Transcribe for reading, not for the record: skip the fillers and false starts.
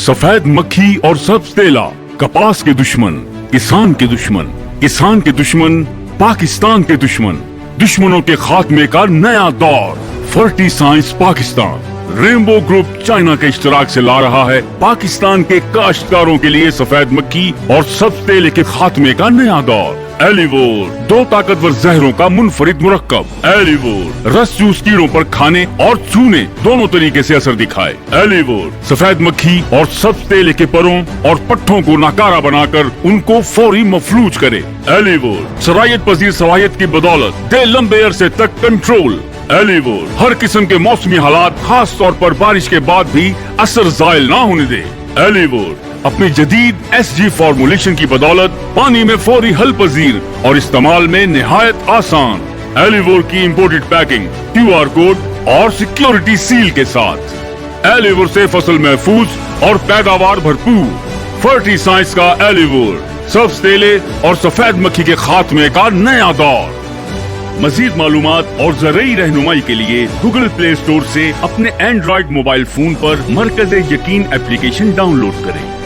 सफेद मक्खी और सब्ज तेला, कपास के दुश्मन, किसान के दुश्मन, किसान के दुश्मन, पाकिस्तान के दुश्मन, दुश्मनों के खात्मे का नया दौर। फर्टिसाइंस पाकिस्तान रेनबो ग्रुप चाइना के इश्तराक से ला रहा है पाकिस्तान के काश्तकारों के लिए सफेद मक्खी और सब्ज तेले के खात्मे का नया दौर। एलिवोर, 2 ताकतवर जहरों का मुनफरिद मुरक्कब। एलिवोर रस चूस कीड़ों पर खाने और छूने दोनों तरीके से असर दिखाए। एलिवोर सफेद मक्खी और सब्ज तेले के परों और पट्टों को नाकारा बनाकर उनको फौरी मफलूज करे। एलिवोर सरायत पजीर सलाहियत की बदौलत दे लंबे अरसे तक कंट्रोल। एलिवोर हर किस्म के मौसमी हालात, खास तौर पर बारिश के बाद भी असर जायल ना होने दे। एलिवोर अपनी जदीद SG फॉर्मुलेशन की बदौलत पानी में फौरी हल पजीर और इस्तेमाल में निहायत आसान। एलिवोर की इंपोर्टेड पैकिंग, QR कोड और सिक्योरिटी सील के साथ। एलिवोर से फसल महफूज और पैदावार भरपूर। फर्टिसाइंस का एलिवोर सब्ज तेले और सफेद मक्खी के खात्मे का नया दौर। मजीद मालूमात और ज़रूरी रहनुमाई के लिए गूगल प्ले स्टोर से अपने एंड्रॉइड मोबाइल फोन पर मरकज़-ए-यकीन एप्लीकेशन डाउनलोड करें।